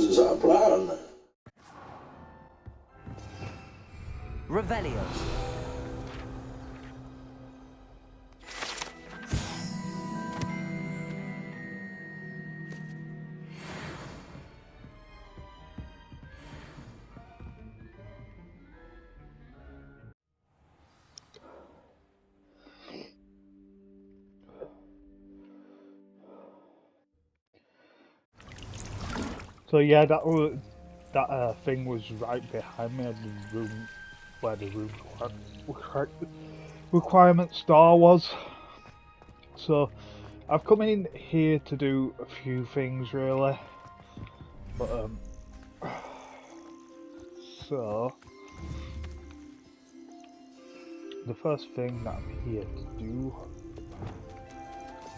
is our plan. Revelio. So yeah, that thing was right behind me in the room where the room requirement star was. So I've come in here to do a few things really, but so the first thing that I'm here to do,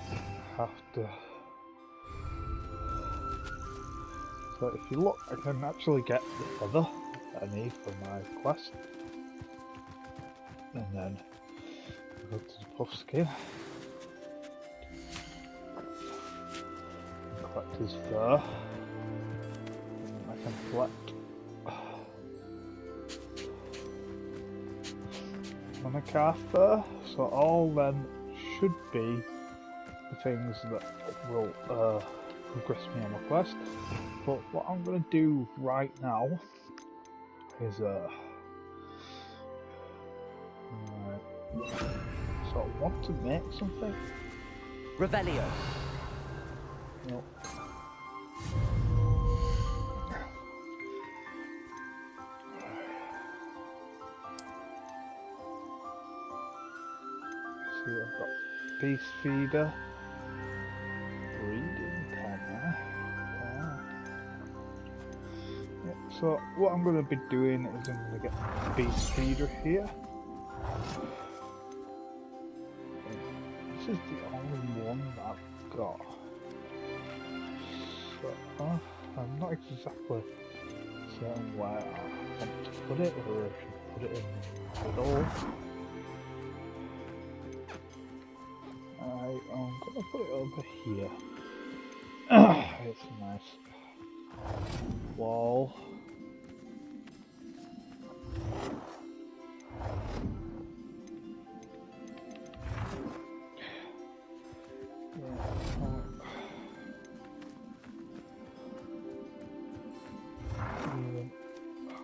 I have to. So if you look, I can actually get the feather that I need for my quest. And then go to the puff skin. Collect his fur. And I can collect on a calf fur. So all then should be the things that will progress me on my quest. But what I'm going to do right now is so I want to make something. Revelio. No. See, I've got beast feeder, breeding pen. So what I'm going to be doing is I'm going to get the beast feeder here. This is the only one that I've got. So I'm not exactly certain where I want to put it, or if I should put it in the middle. I'm going to put it over here. It's a nice wall.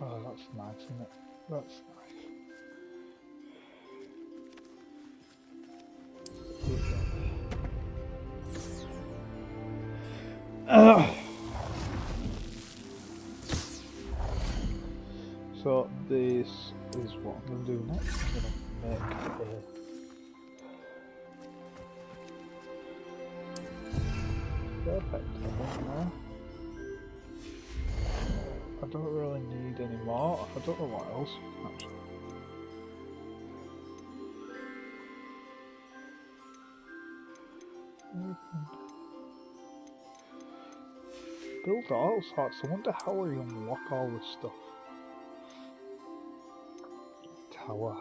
Oh, that's nice, isn't it? That's nice. So this is what I'm going to do next. I'm going to make a perfect one now. I don't really need any more. I don't know what else actually. Build all sorts. I wonder how we unlock all this stuff. Tower.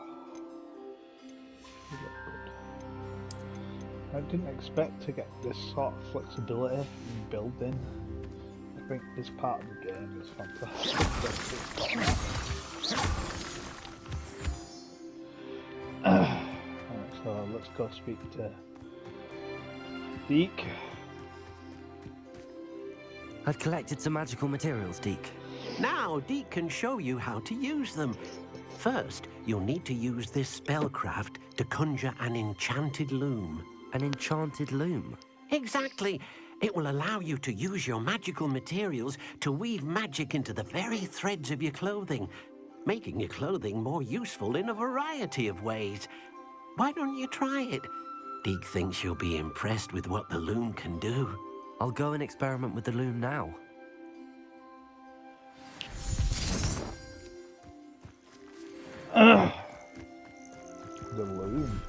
I didn't expect to get this sort of flexibility in building. I think this part of the game is fantastic. Right, so let's go speak to Deke. I've collected some magical materials, Deke. Now, Deke can show you how to use them. First, you'll need to use this spellcraft to conjure an enchanted loom. An enchanted loom? Exactly. It will allow you to use your magical materials to weave magic into the very threads of your clothing, making your clothing more useful in a variety of ways. Why don't you try it? Deke thinks you'll be impressed with what the loom can do. I'll go and experiment with the loom now. The loom.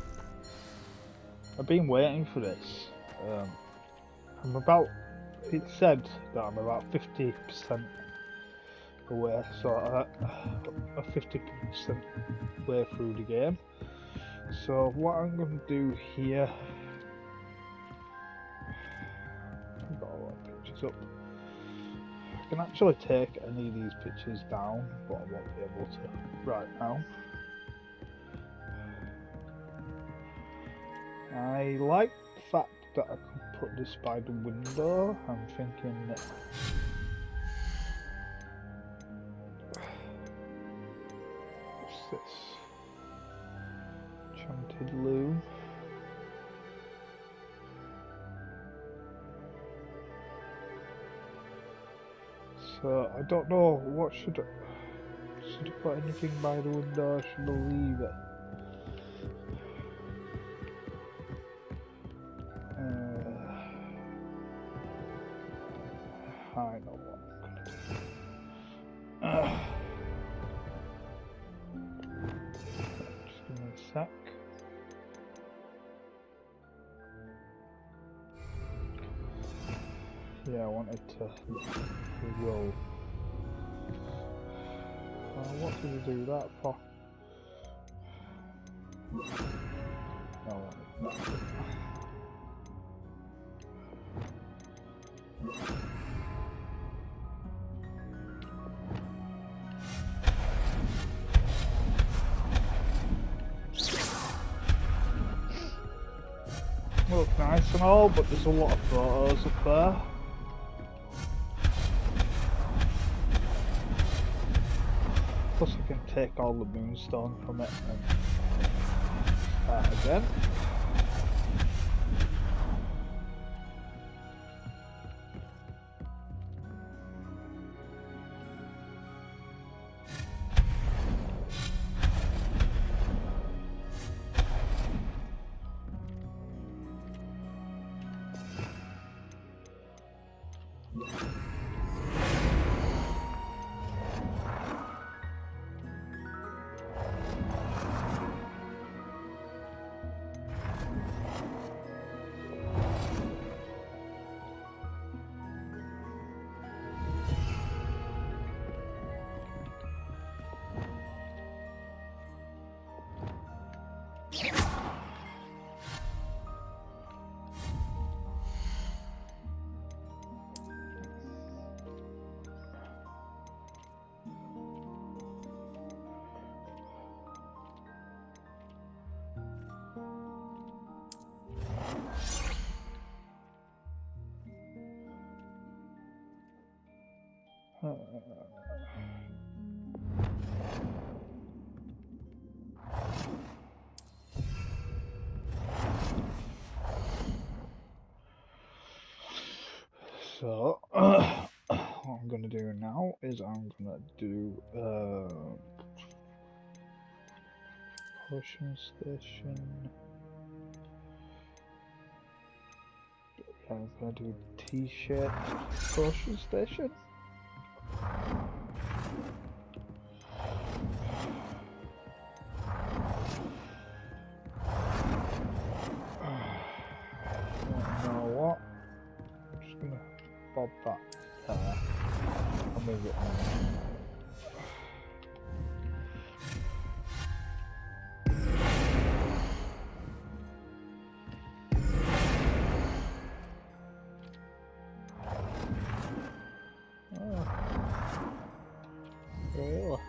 I've been waiting for this. I'm about. It said that I'm about 50% away, so a 50% way through the game. So what I'm going to do here. I've got a lot of pictures up. can actually take any of these pictures down, but I won't be able to right now. I like the fact that I can put this by the window. I'm thinking that what's this? Enchanted loom. So I don't know what should I put anything by the window or should I leave it? I know what I'm gonna do. Just give me a sec. Yeah, I wanted to roll. What did I do that for? No, I wanted that. Look nice and all, but there's a lot of photos up there. Plus I can take all the moonstone from it and start again. So, what I'm gonna do now is I'm gonna do potion station. Yeah, I'm gonna do T-shirt potion station. You know what? I'm just gonna bob that there. I'll move it on. Really?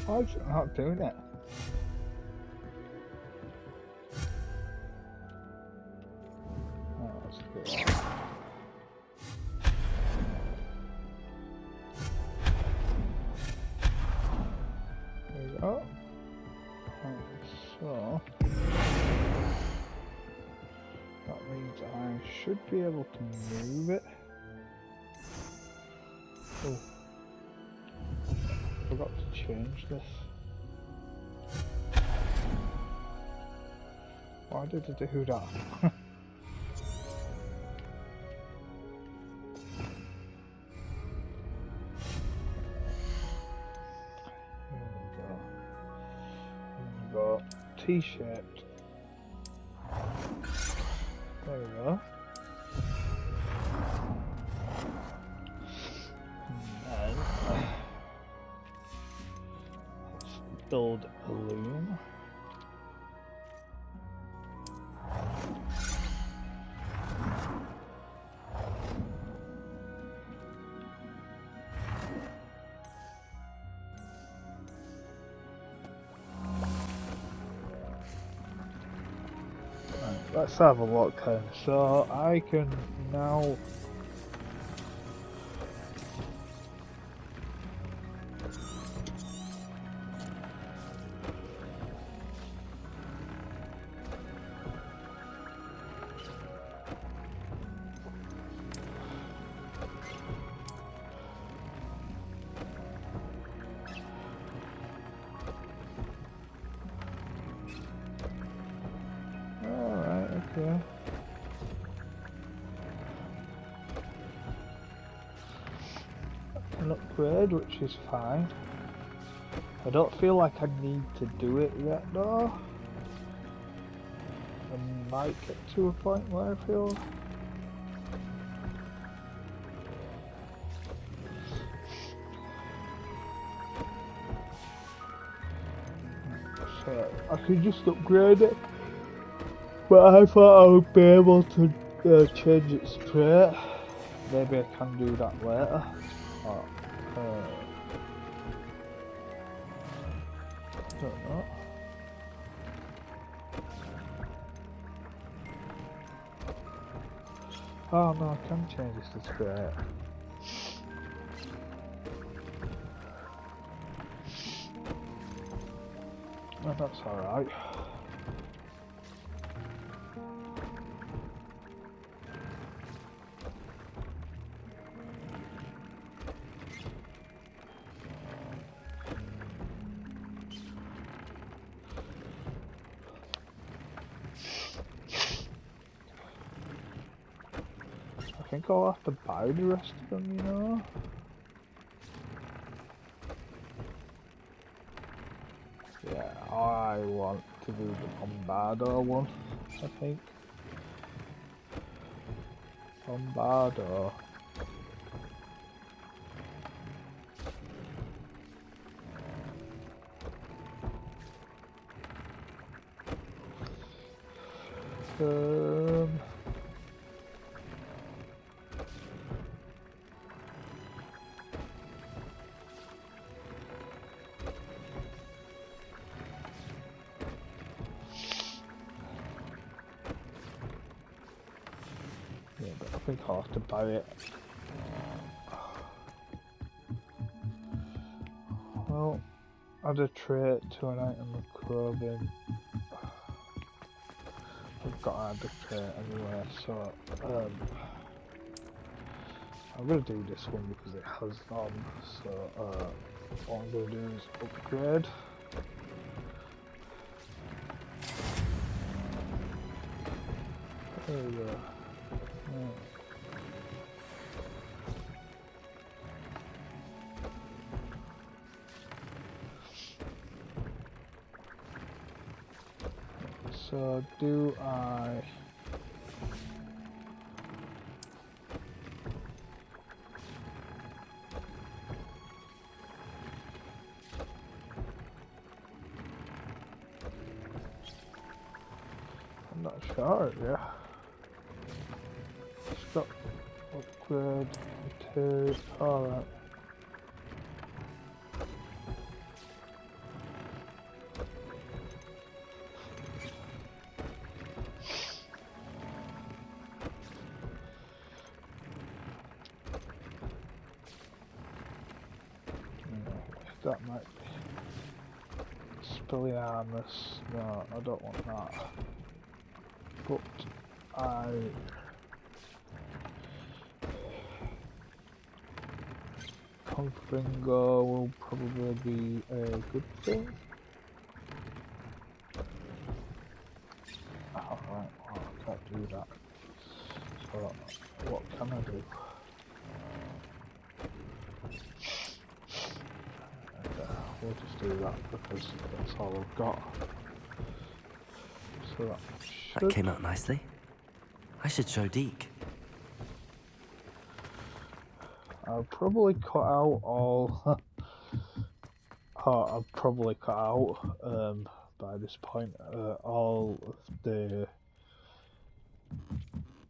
Why is it not doing it? Oh, that's good. There we go. Right, so that means I should be able to move it. Oh, I forgot to change this. Why did I do that? T-shaped. There we go. And then let's build a loom. Right, let's have a look then. So I can now alright, okay. An upgrade, which is fine. I don't feel like I need to do it yet though. I might get to a point where I feel so I could just upgrade it, but I thought I would be able to change its trait. Maybe I can do that later. Or, don't know. Oh no, I can change this to trait. Oh, that's alright. I think I'll have to buy the rest of them, you know? Yeah, I want to do the Bombardo one, I think. Bombardo. Yeah, but I think I'll have to buy it. Well, add a trait to an item of clothing. I've got to add the trait anyway, so I'm gonna do this one because it has on. So what I'm gonna do is upgrade. There we go. So do I... I'm not sure, yeah. Stop, upgrade, to... alright. That might be Spillianus. No, I don't want that. But Confringo will probably be a good thing. Alright, well, I can't do that. So, what can I do? We'll just do that because that's all I've got. So That came out nicely. I should show Deke. I'll probably cut out all. I'll probably cut out by this point all of the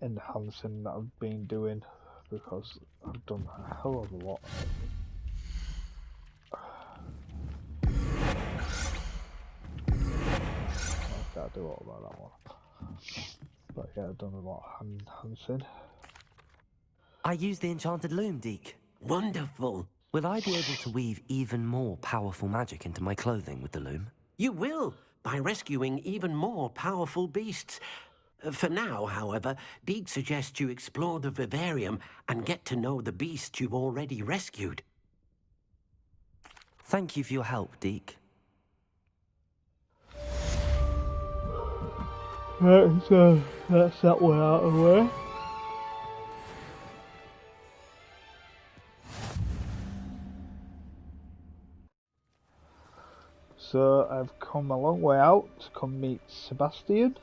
enhancing that I've been doing because I've done a hell of a lot. I can't do all about that one. But yeah, I've done a lot of enhancing. I use the enchanted loom, Deke. Wonderful. Will I be able to weave even more powerful magic into my clothing with the loom? You will, by rescuing even more powerful beasts. For now, however, Deke suggests you explore the vivarium and get to know the beasts you've already rescued. Thank you for your help, Deke. Right, so that's that one out of the way. So I've come a long way out to come meet Sebastian.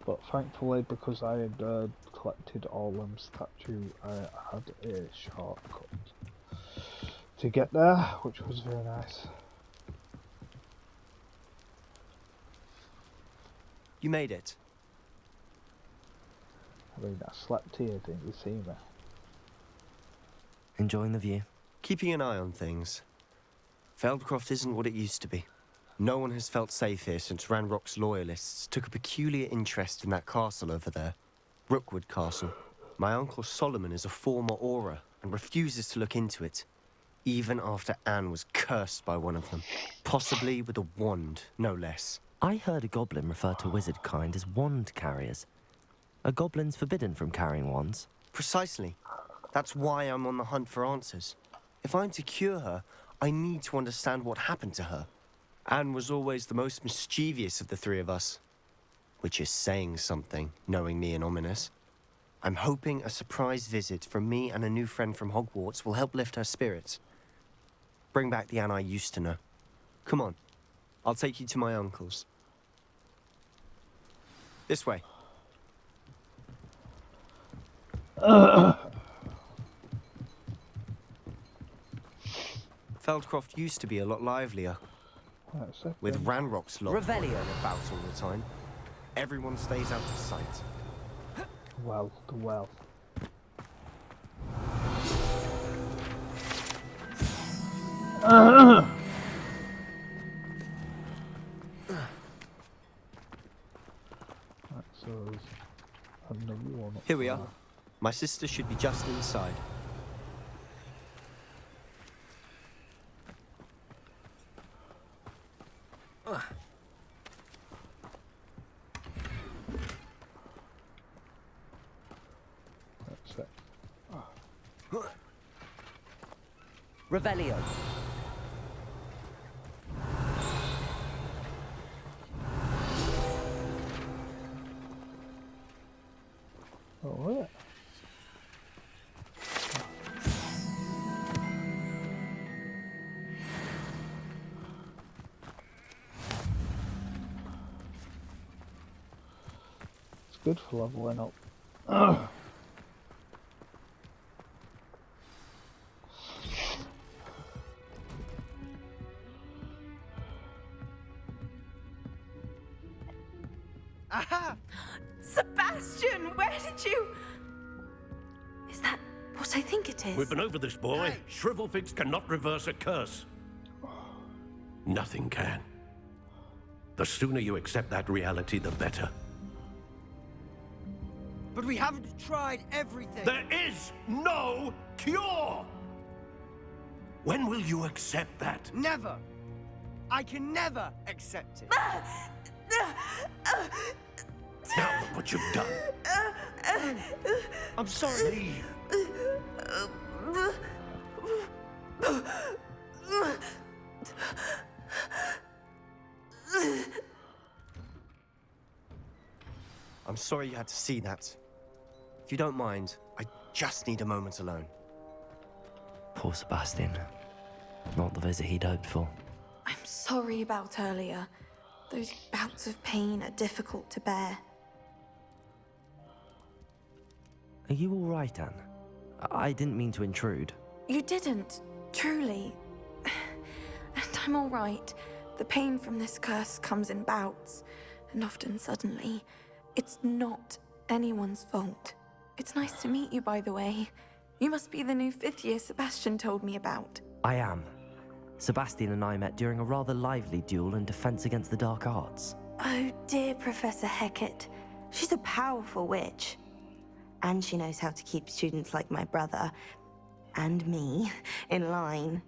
But thankfully, because I had collected all them statues, I had a shortcut to get there, which was very nice. You made it. I mean, I slept here, didn't you see me? Enjoying the view? Keeping an eye on things. Feldcroft isn't what it used to be. No one has felt safe here since Ranrock's loyalists took a peculiar interest in that castle over there. Rookwood Castle. My uncle Solomon is a former Auror and refuses to look into it, even after Anne was cursed by one of them. Possibly with a wand, no less. I heard a goblin refer to wizard kind as wand carriers. Are goblins forbidden from carrying wands? Precisely. That's why I'm on the hunt for answers. If I'm to cure her, I need to understand what happened to her. Anne was always the most mischievous of the three of us. Which is saying something, knowing me and Ominous. I'm hoping a surprise visit from me and a new friend from Hogwarts will help lift her spirits. Bring back the Anne I used to know. Come on, I'll take you to my uncle's. This way. Feldcroft used to be a lot livelier. With Ranrock's lot Revelio. about all the time. Everyone stays out of sight. Well, the well. Right, so there's another one up Here we there. are. My sister should be just inside. That's it. Revelio. Oh, yeah. It's good for leveling up. Aha! Sebastian, where did you... Is that what I think it is? We've been over this, boy. Shrivelfix cannot reverse a curse. Nothing can. The sooner you accept that reality, the better. But we haven't tried everything. There is no cure! When will you accept that? Never. I can never accept it. Now look what you've done. I'm sorry. Leave. I'm sorry you had to see that. If you don't mind, I just need a moment alone. Poor Sebastian. Not the visit he'd hoped for. I'm sorry about earlier. Those bouts of pain are difficult to bear. Are you all right, Anne? I didn't mean to intrude. You didn't, truly. And I'm all right. The pain from this curse comes in bouts, and often suddenly. It's not anyone's fault. It's nice to meet you, by the way. You must be the new 5th year Sebastian told me about. I am. Sebastian and I met during a rather lively duel in Defense Against the Dark Arts. Oh, dear Professor Hecat. She's a powerful witch. And she knows how to keep students like my brother, and me, in line.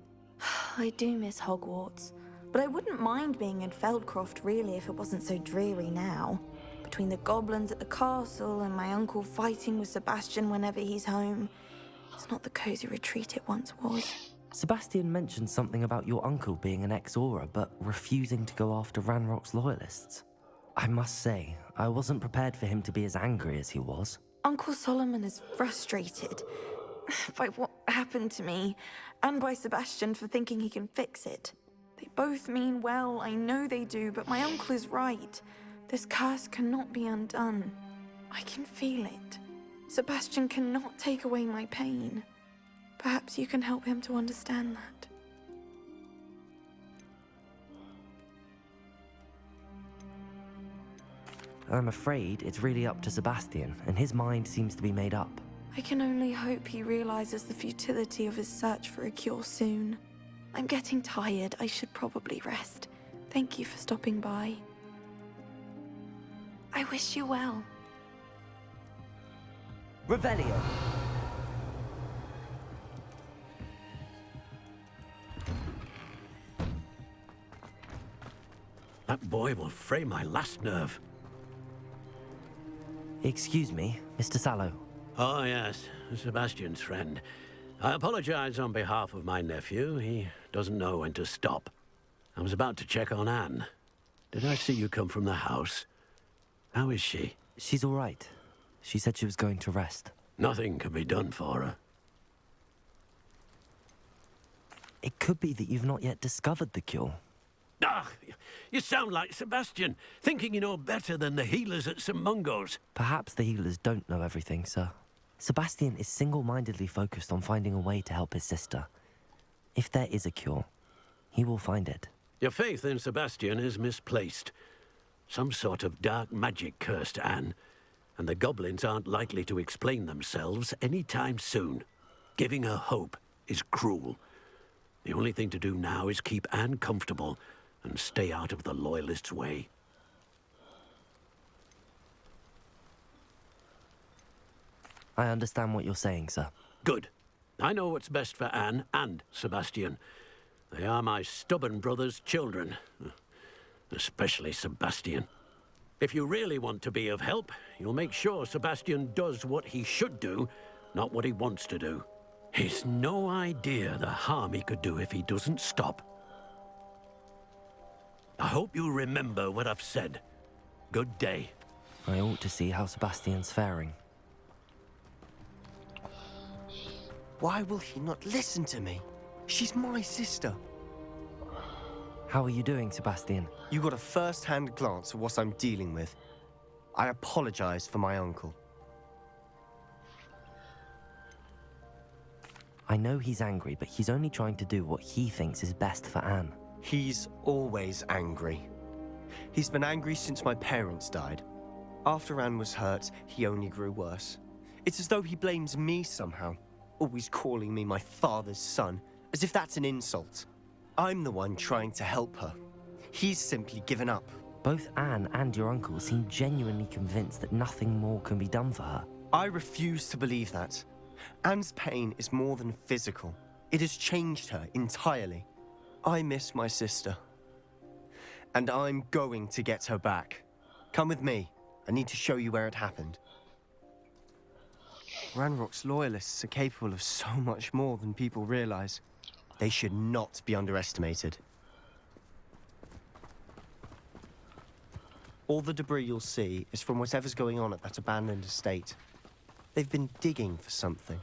I do miss Hogwarts, but I wouldn't mind being in Feldcroft really if it wasn't so dreary now. Between the goblins at the castle and my uncle fighting with Sebastian whenever he's home, it's not the cozy retreat it once was. Sebastian mentioned something about your uncle being an ex-Auror, but refusing to go after Ranrock's loyalists. I must say, I wasn't prepared for him to be as angry as he was. Uncle Solomon is frustrated by what happened to me, and by Sebastian for thinking he can fix it. They both mean well, I know they do, but my uncle is right. This curse cannot be undone. I can feel it. Sebastian cannot take away my pain. Perhaps you can help him to understand that. I'm afraid it's really up to Sebastian, and his mind seems to be made up. I can only hope he realizes the futility of his search for a cure soon. I'm getting tired. I should probably rest. Thank you for stopping by. I wish you well. Revelio! That boy will fray my last nerve. Excuse me, Mr. Sallow. Oh, yes, Sebastian's friend. I apologize on behalf of my nephew. He doesn't know when to stop. I was about to check on Anne. Did I see you come from the house? How is she? She's all right. She said she was going to rest. Nothing can be done for her. It could be that you've not yet discovered the cure. Ah, you sound like Sebastian, thinking you know better than the healers at St. Mungo's. Perhaps the healers don't know everything, sir. Sebastian is single-mindedly focused on finding a way to help his sister. If there is a cure, he will find it. Your faith in Sebastian is misplaced. Some sort of dark magic cursed Anne, and the goblins aren't likely to explain themselves anytime soon. Giving her hope is cruel. The only thing to do now is keep Anne comfortable and stay out of the Loyalists' way. I understand what you're saying, sir. Good. I know what's best for Anne and Sebastian. They are my stubborn brother's children. Especially Sebastian. If you really want to be of help, you'll make sure Sebastian does what he should do, not what he wants to do. He's no idea the harm he could do if he doesn't stop. I hope you remember what I've said. Good day. I ought to see how Sebastian's faring. Why will he not listen to me? She's my sister. How are you doing, Sebastian? You got a first-hand glance at what I'm dealing with. I apologize for my uncle. I know he's angry, but he's only trying to do what he thinks is best for Anne. He's always angry. He's been angry since my parents died. After Anne was hurt, he only grew worse. It's as though he blames me somehow, always calling me my father's son, as if that's an insult. I'm the one trying to help her. He's simply given up. Both Anne and your uncle seem genuinely convinced that nothing more can be done for her. I refuse to believe that. Anne's pain is more than physical. It has changed her entirely. I miss my sister. And I'm going to get her back. Come with me. I need to show you where it happened. Ranrock's loyalists are capable of so much more than people realize. They should not be underestimated. All the debris you'll see is from whatever's going on at that abandoned estate. They've been digging for something.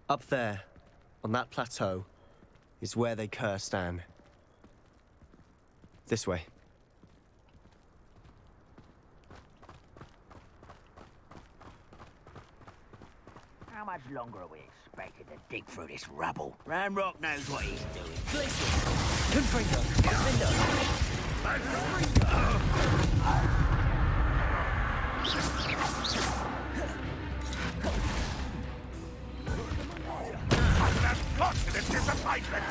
Up there, on that plateau, is where they cursed Anne. This way. How much longer are we expected to dig through this rubble? Ranrock knows what he's doing. Constant disappointment!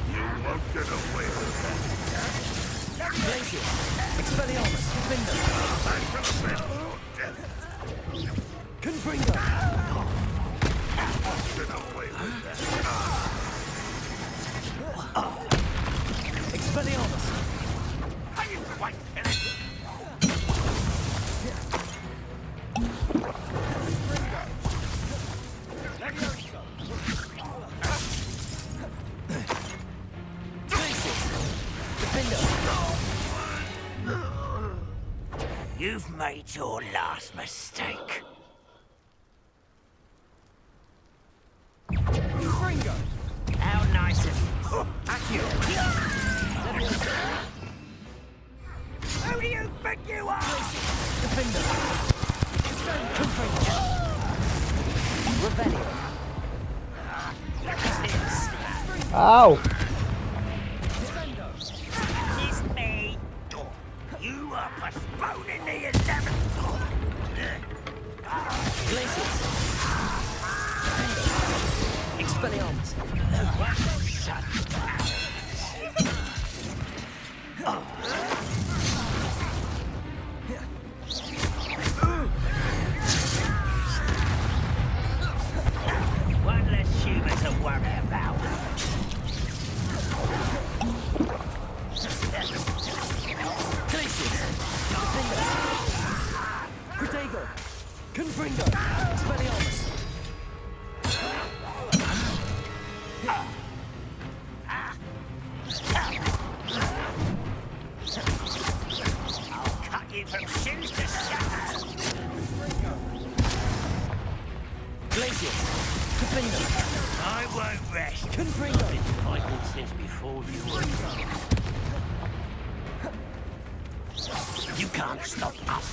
You won't get away with that. Expelliarmus! Confringo! Get away with that. Expelliarmus! Are you quite finished? You've made your last mistake. Confringo! How nice of you. Who do you think you are? Defender! Confringo! Revelio! Ow! It's me. You are postponing the 11th. Glacius! Expelliarmus! Shut One less human to worry about. Glacius! Defender! Protego! Confringo! Expelliarmus! I'll cut you from shins to shadow. Glacius! Defender! I won't rest. Confringo! Fighting since before you were. You can't stop us.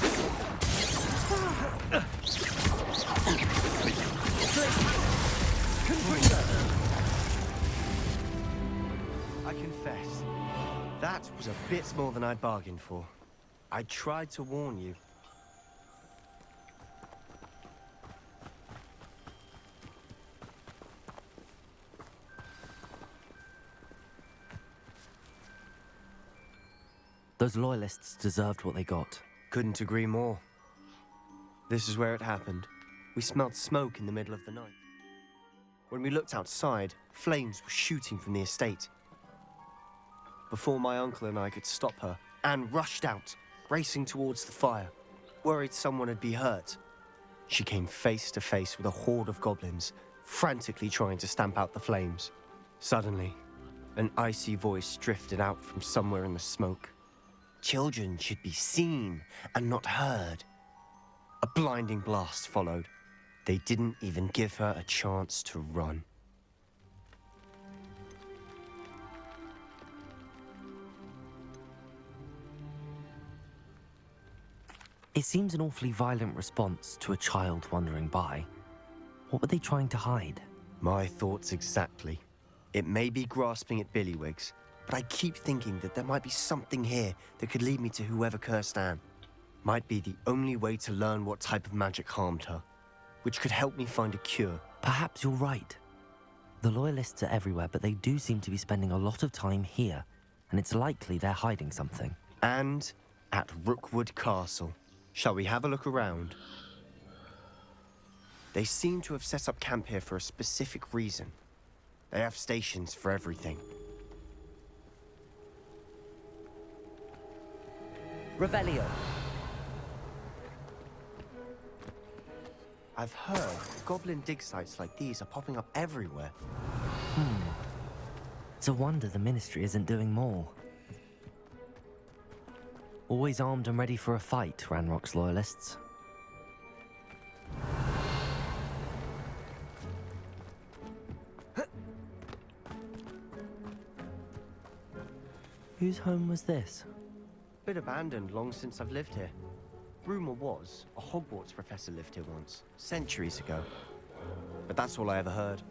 Confringo! I confess, that was a bit more than I'd bargained for. I tried to warn you. Those loyalists deserved what they got. Couldn't agree more. This is where it happened. We smelled smoke in the middle of the night. When we looked outside, flames were shooting from the estate. Before my uncle and I could stop her, Anne rushed out, racing towards the fire, worried someone had been hurt. She came face to face with a horde of goblins, frantically trying to stamp out the flames. Suddenly, an icy voice drifted out from somewhere in the smoke. Children should be seen and not heard. A blinding blast followed. They didn't even give her a chance to run. It seems an awfully violent response to a child wandering by. What were they trying to hide? My thoughts exactly. It may be grasping at Billywigs, but I keep thinking that there might be something here that could lead me to whoever cursed Anne. Might be the only way to learn what type of magic harmed her, which could help me find a cure. Perhaps you're right. The loyalists are everywhere, but they do seem to be spending a lot of time here, and it's likely they're hiding something. And at Rookwood Castle. Shall we have a look around? They seem to have set up camp here for a specific reason. They have stations for everything. Revelio! I've heard goblin dig sites like these are popping up everywhere. It's a wonder the Ministry isn't doing more. Always armed and ready for a fight, Ranrock's loyalists. Whose home was this? Been abandoned long since I've lived here. Rumor was a Hogwarts professor lived here once, centuries ago. But that's all I ever heard.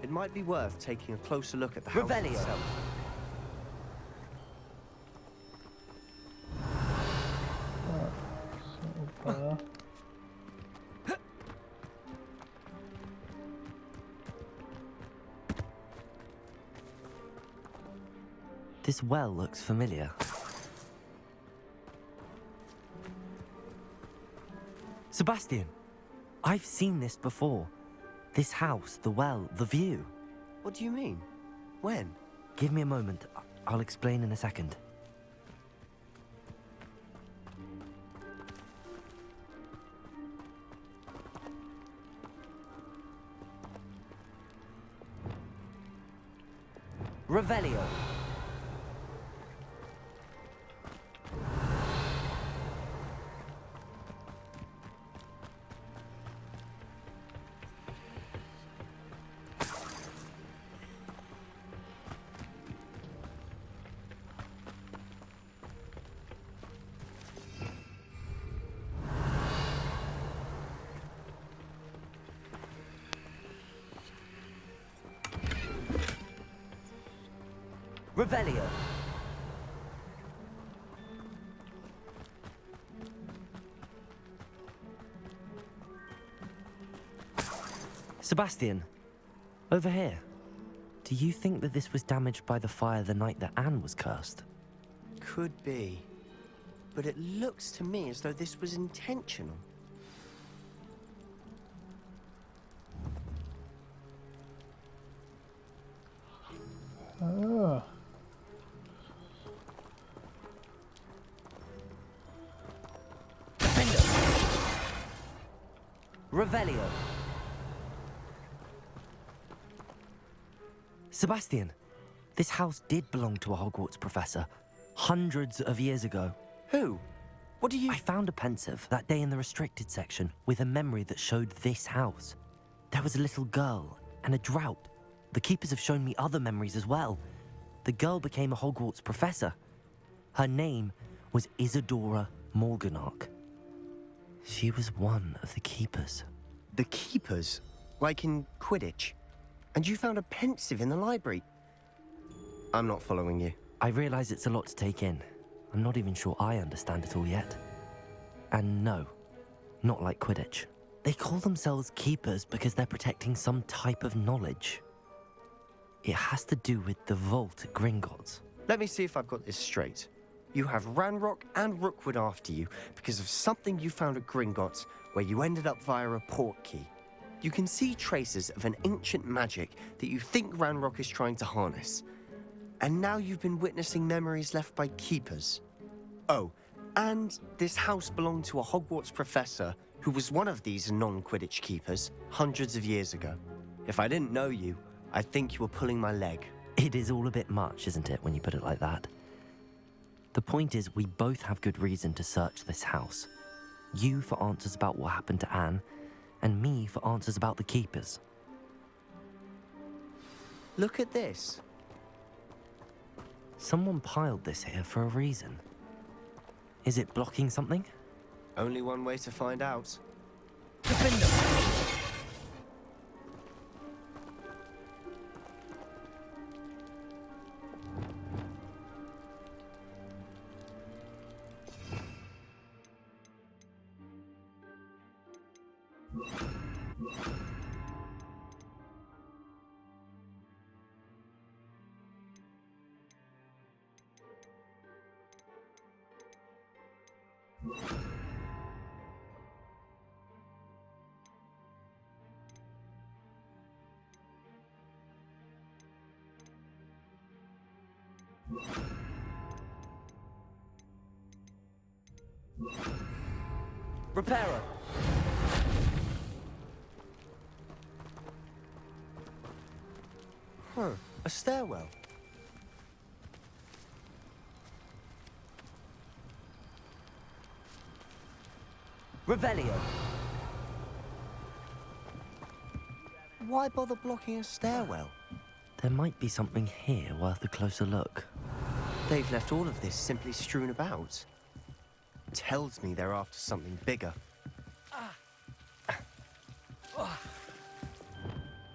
It might be worth taking a closer look at the house Revelio. itself. There. This well looks familiar. Sebastian, I've seen this before. This house, the well, the view. What do you mean? When? Give me a moment. I'll explain in a second. Revelio. Revelio. Sebastian, over here. Do you think that this was damaged by the fire the night that Anne was cursed? Could be. But it looks to me as though this was intentional. Ah. Revelio. Sebastian, this house did belong to a Hogwarts professor, hundreds of years ago. Who? What do you... I found a pensive that day in the restricted section with a memory that showed this house. There was a little girl and a drought. The keepers have shown me other memories as well. The girl became a Hogwarts professor. Her name was Isadora Morganach. She was one of the keepers. The keepers? Like in Quidditch? And you found a pensive in the library? I'm not following you. I realize it's a lot to take in. I'm not even sure I understand it all yet. And no, not like Quidditch. They call themselves keepers because they're protecting some type of knowledge. It has to do with the vault at Gringotts. Let me see if I've got this straight. You have Ranrock and Rookwood after you because of something you found at Gringotts where you ended up via a port key. You can see traces of an ancient magic that you think Ranrock is trying to harness. And now you've been witnessing memories left by keepers. Oh, and this house belonged to a Hogwarts professor who was one of these non-Quidditch keepers hundreds of years ago. If I didn't know you, I'd think you were pulling my leg. It is all a bit much, isn't it, when you put it like that? The point is, we both have good reason to search this house. You for answers about what happened to Anne, and me for answers about the keepers. Look at this. Someone piled this here for a reason. Is it blocking something? Only one way to find out. Reparo! Huh, a stairwell. Revelio! Why bother blocking a stairwell? There might be something here worth a closer look. They've left all of this simply strewn about. Tells me they're after something bigger.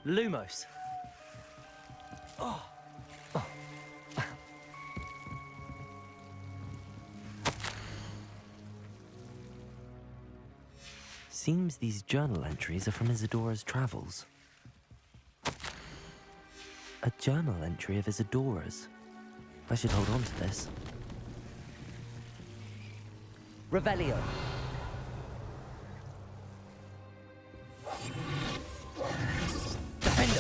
Lumos! Seems these journal entries are from Isadora's travels. A journal entry of Isadora's. I should hold on to this. Revelio. Defender.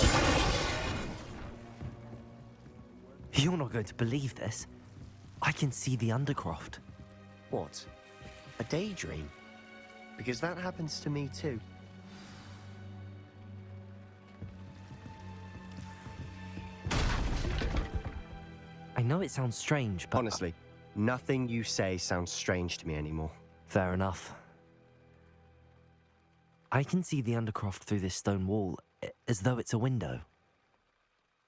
You're not going to believe this. I can see the Undercroft. What? A daydream? Because that happens to me too. I know it sounds strange, but... Honestly, nothing you say sounds strange to me anymore. Fair enough. I can see the Undercroft through this stone wall, as though it's a window.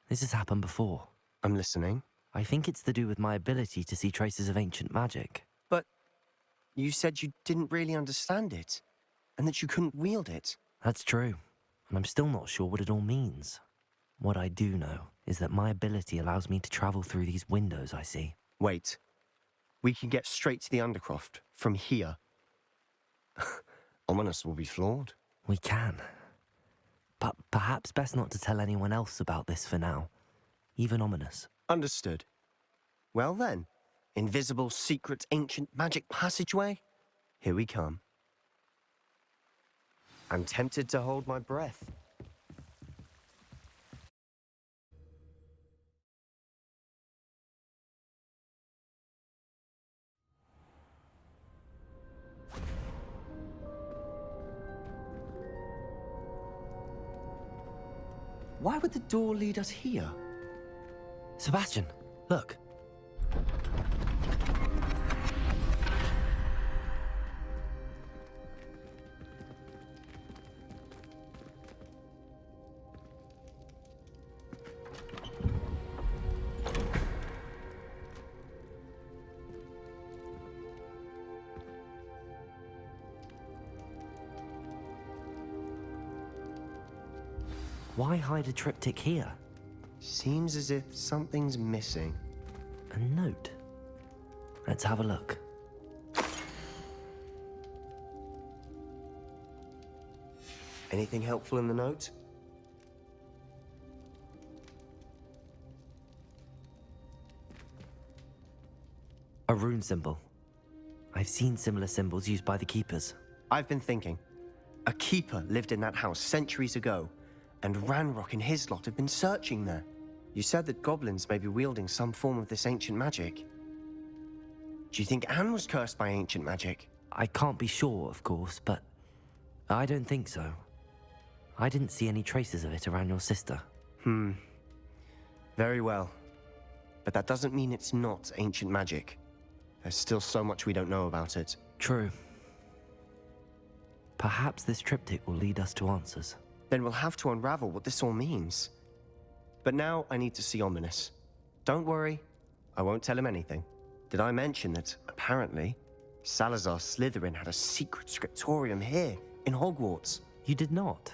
This has happened before. I'm listening. I think it's to do with my ability to see traces of ancient magic. But you said you didn't really understand it, and that you couldn't wield it. That's true, and I'm still not sure what it all means. What I do know is that my ability allows me to travel through these windows I see. Wait. We can get straight to the Undercroft from here. Ominous will be floored. We can. But perhaps best not to tell anyone else about this for now. Even Ominous. Understood. Well then, invisible, secret, ancient magic passageway? Here we come. I'm tempted to hold my breath. Why would the door lead us here? Sebastian, look. Why hide a triptych here? Seems as if something's missing. A note. Let's have a look. Anything helpful in the note? A rune symbol. I've seen similar symbols used by the keepers. I've been thinking. A keeper lived in that house centuries ago, and Ranrock and his lot have been searching there. You said that goblins may be wielding some form of this ancient magic. Do you think Anne was cursed by ancient magic? I can't be sure, of course, but I don't think so. I didn't see any traces of it around your sister. Very well. But that doesn't mean it's not ancient magic. There's still so much we don't know about it. True. Perhaps this triptych will lead us to answers. Then we'll have to unravel what this all means. But now I need to see Ominous. Don't worry, I won't tell him anything. Did I mention that, apparently, Salazar Slytherin had a secret scriptorium here, in Hogwarts? You did not?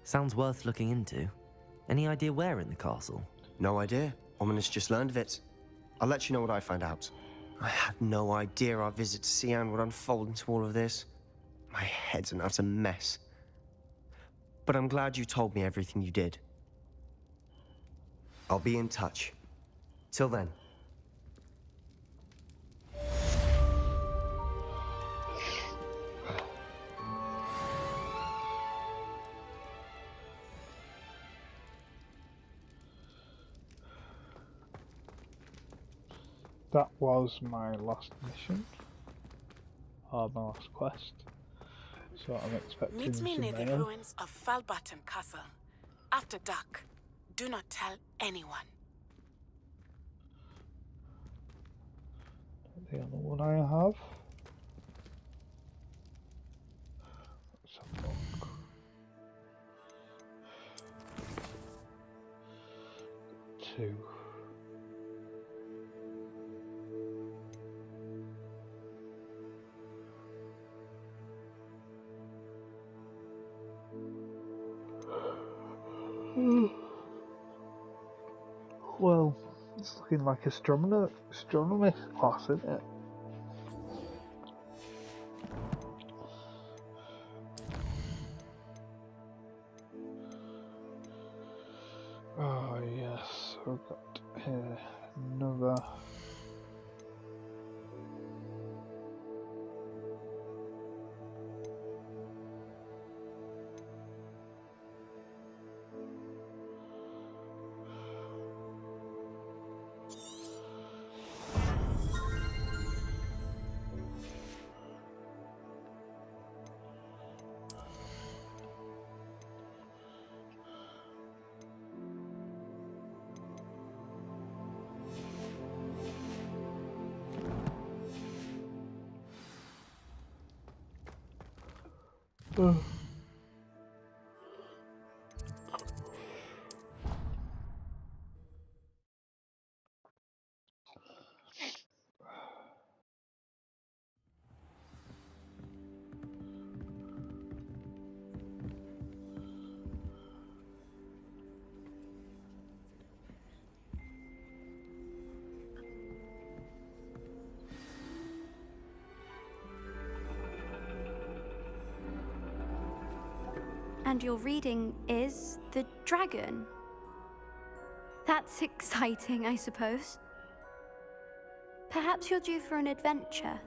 Sounds worth looking into. Any idea where in the castle? No idea. Ominous just learned of it. I'll let you know what I find out. I had no idea our visit to Cian would unfold into all of this. My head's an utter mess. But I'm glad you told me everything you did. I'll be in touch. Till then. That was my last mission, or my last quest. So I'm expecting Meet me some near the mail. ruins of Falbaton Castle. After dark. Do not tell anyone. The other one I have. Let's have a look. to? Well, it's looking like astronomy class, isn't it? Oh yes, we've got another. And your reading is the dragon. That's exciting, I suppose. Perhaps you're due for an adventure.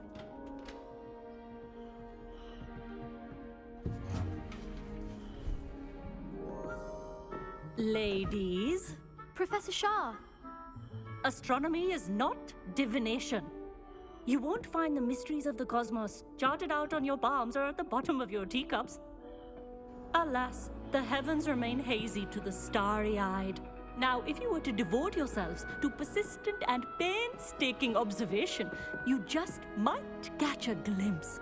Ladies, Professor Shah. astronomy is not divination. You won't find the mysteries of the cosmos charted out on your palms or at the bottom of your teacups. Alas, the heavens remain hazy to the starry-eyed. Now, if you were to devote yourselves to persistent and painstaking observation, you just might catch a glimpse.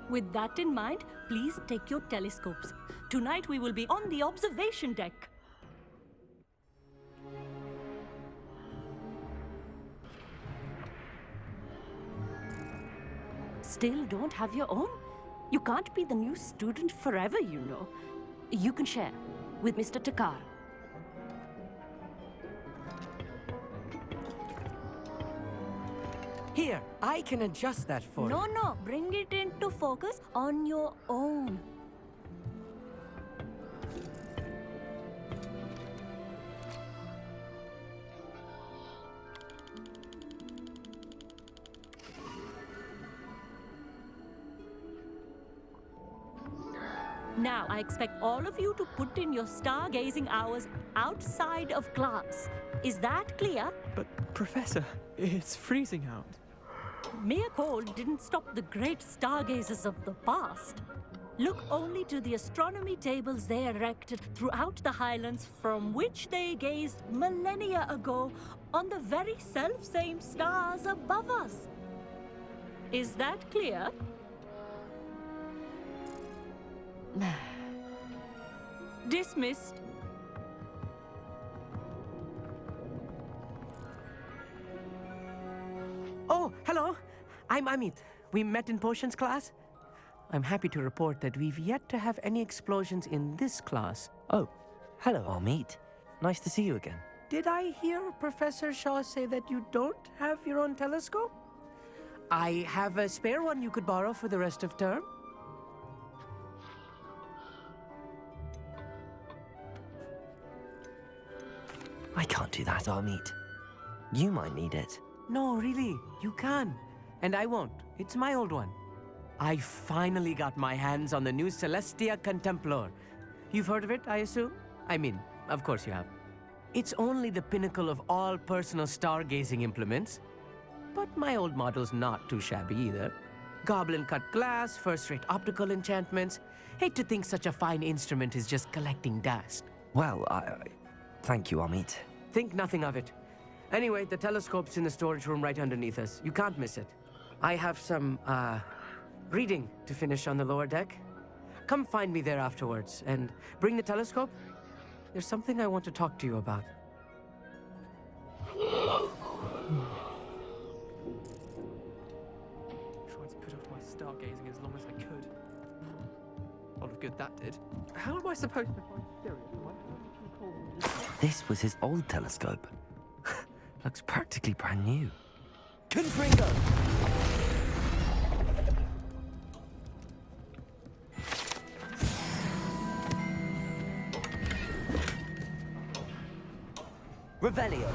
With that in mind, please take your telescopes. Tonight we will be on the observation deck. Still don't have your own? You can't be the new student forever, you know. You can share with Mr. Takar. Here, I can adjust that for you. No, bring it into focus on your own. Now, I expect all of you to put in your stargazing hours outside of class. Is that clear? But, Professor, it's freezing out. Mere cold didn't stop the great stargazers of the past. Look only to the astronomy tables they erected throughout the highlands from which they gazed millennia ago on the very self-same stars above us. Is that clear? Dismissed. Oh, hello. I'm Amit. We met in potions class. I'm happy to report that we've yet to have any explosions in this class. Oh, hello, Amit. Nice to see you again. Did I hear Professor Shaw say that you don't have your own telescope? I have a spare one you could borrow for the rest of term. I can't do that, Amit. You might need it. No, really, you can. And I won't. It's my old one. I finally got my hands on the new Celestia Contemplor. You've heard of it, I assume? I mean, of course you have. It's only the pinnacle of all personal stargazing implements. But my old model's not too shabby either. Goblin-cut glass, first-rate optical enchantments. Hate to think such a fine instrument is just collecting dust. Well, thank you, Amit. Think nothing of it. Anyway, the telescope's in the storage room right underneath us. You can't miss it. I have some, reading to finish on the lower deck. Come find me there afterwards, and bring the telescope. There's something I want to talk to you about. of good that did. How am I supposed to find Sirius when my teacher told me This was his old telescope. Looks practically brand new. Confringo! Revelio.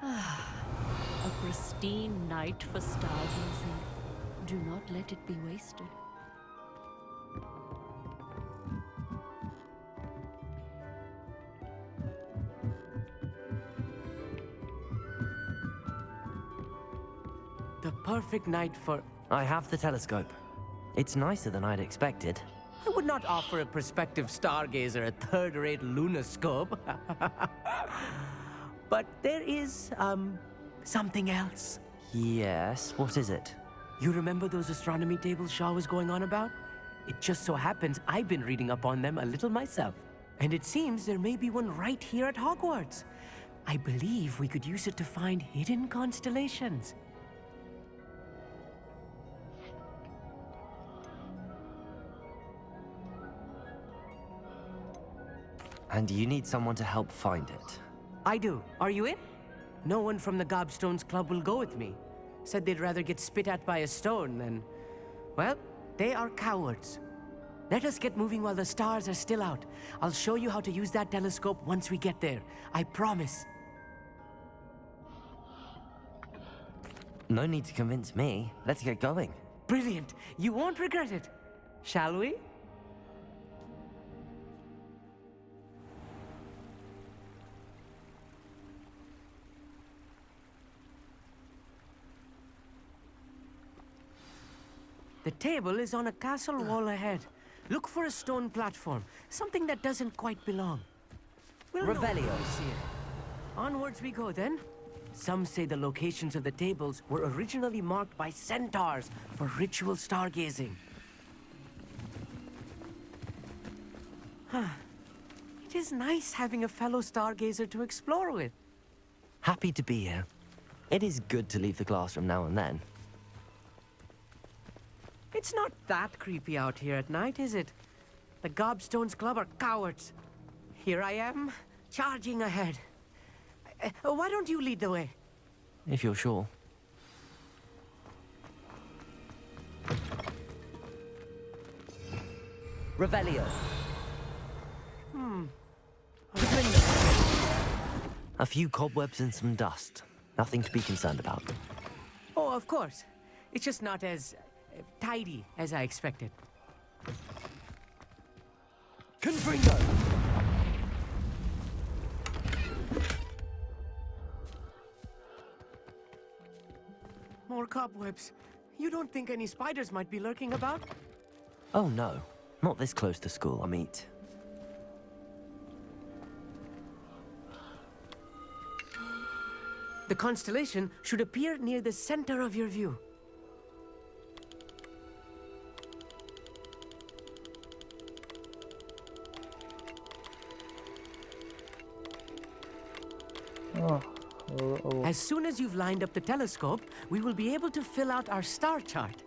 A pristine night for stargazing. Do not let it be wasted. The perfect night for... I have the telescope. It's nicer than I'd expected. I would not offer a prospective stargazer a third-rate lunoscope. But there is, something else. Yes, what is it? You remember those astronomy tables Shaw was going on about? It just so happens I've been reading up on them a little myself. And it seems there may be one right here at Hogwarts. I believe we could use it to find hidden constellations. And you need someone to help find it. I do. Are you in? No one from the Gobstones Club will go with me. Said they'd rather get spit at by a stone than... Well, they are cowards. Let us get moving while the stars are still out. I'll show you how to use that telescope once we get there. I promise. No need to convince me. Let's get going. Brilliant. You won't regret it. Shall we? The table is on a castle wall ahead. Look for a stone platform, something that doesn't quite belong. We'll know when we see it. Onwards we go then. Some say the locations of the tables were originally marked by centaurs for ritual stargazing. It is nice having a fellow stargazer to explore with. Happy to be here. It is good to leave the classroom now and then. It's not that creepy out here at night, is it? The Gobstones Club are cowards. Here I am, charging ahead. Why don't you lead the way? If you're sure. Revelio. A few cobwebs and some dust. Nothing to be concerned about. Oh, of course. It's just not as tidy as I expected. Confringo! More cobwebs. You don't think any spiders might be lurking about? Oh no, not this close to school, I mean. The constellation should appear near the center of your view. As soon as you've lined up the telescope, we will be able to fill out our star chart.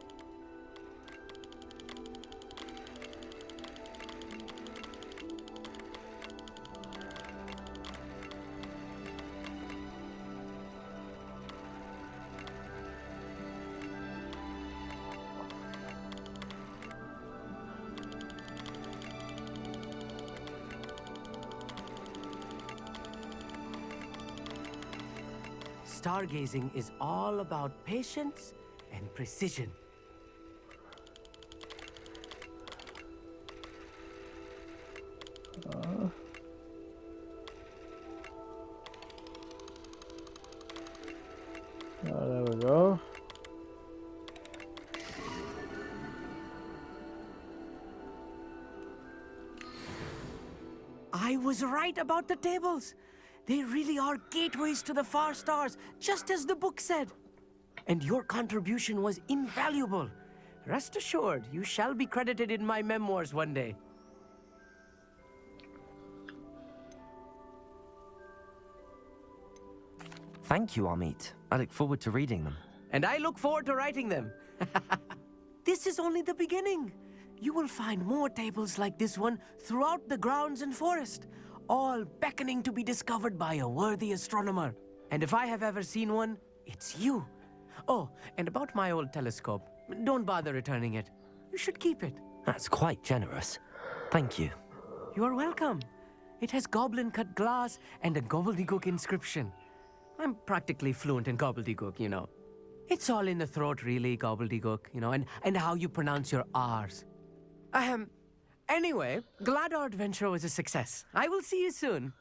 Stargazing is all about patience and precision. There we go. I was right about the tables. They really are gateways to the far stars, just as the book said. And your contribution was invaluable. Rest assured, you shall be credited in my memoirs one day. Thank you, Amit. I look forward to reading them. and I look forward to writing them. This is only the beginning. You will find more tables like this one throughout the grounds and forest, all beckoning to be discovered by a worthy astronomer. And if I have ever seen one, it's you. Oh, and about my old telescope, don't bother returning it. You should keep it. That's quite generous. Thank you. You're welcome. It has goblin-cut glass and a gobbledygook inscription. I'm practically fluent in gobbledygook, you know. It's all in the throat, really, gobbledygook, you know, and how you pronounce your R's. Anyway, glad our adventure was a success. I will see you soon.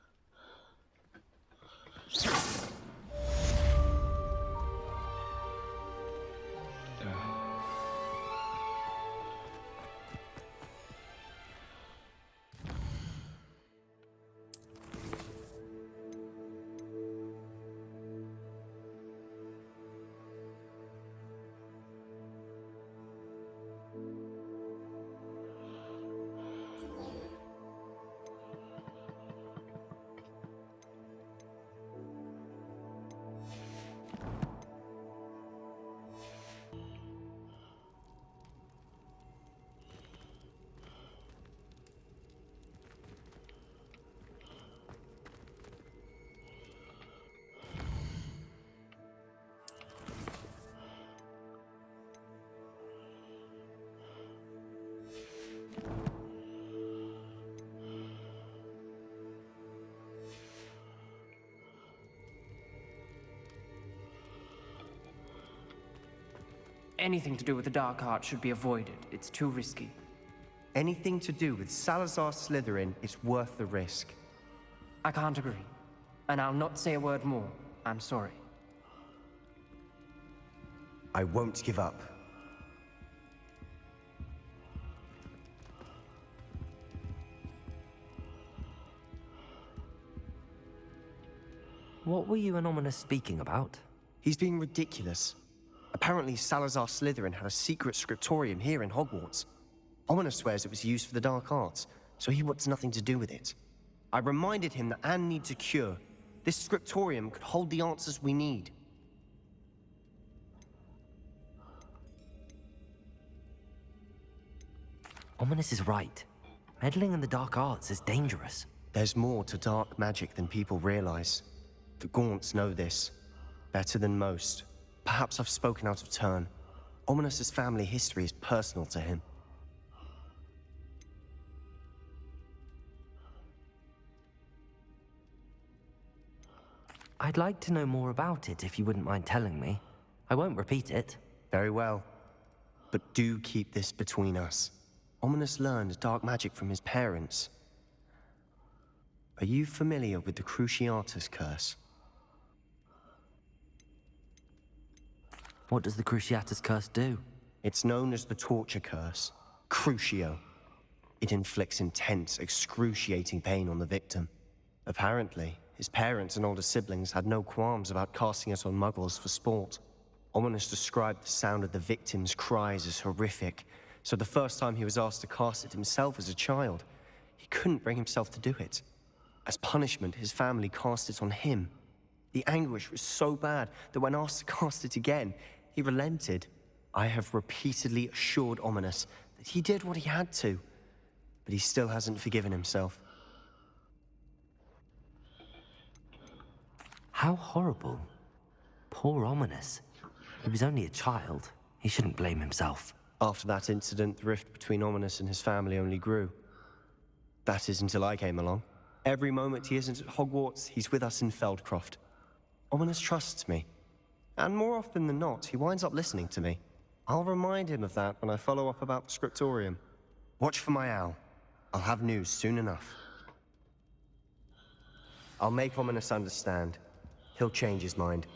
Anything to do with the dark art should be avoided. It's too risky. Anything to do with Salazar Slytherin is worth the risk. I can't agree. And I'll not say a word more. I'm sorry. I won't give up. What were you and Ominous speaking about? He's being ridiculous. Apparently, Salazar Slytherin had a secret scriptorium here in Hogwarts. Ominous swears it was used for the dark arts, so he wants nothing to do with it. I reminded him that Anne needs a cure. This scriptorium could hold the answers we need. Ominous is right. Meddling in the dark arts is dangerous. There's more to dark magic than people realize. The Gaunts know this better than most. Perhaps I've spoken out of turn. Ominous's family history is personal to him. I'd like to know more about it if you wouldn't mind telling me. I won't repeat it. Very well. But do keep this between us. Ominous learned dark magic from his parents. Are you familiar with the Cruciatus Curse? What does the Cruciatus Curse do? It's known as the Torture Curse. Crucio. It inflicts intense, excruciating pain on the victim. Apparently, his parents and older siblings had no qualms about casting it on muggles for sport. Ominous described the sound of the victim's cries as horrific, so the first time he was asked to cast it himself as a child, he couldn't bring himself to do it. As punishment, his family cast it on him. The anguish was so bad that when asked to cast it again, he relented. I have repeatedly assured Ominous that he did what he had to, but he still hasn't forgiven himself. How horrible. Poor Ominous. He was only a child. He shouldn't blame himself. After that incident, the rift between Ominous and his family only grew. That is until I came along. Every moment he isn't at Hogwarts, he's with us in Feldcroft. Ominous trusts me. And more often than not, he winds up listening to me. I'll remind him of that when I follow up about the scriptorium. Watch for my owl. I'll have news soon enough. I'll make Ominous understand. He'll change his mind.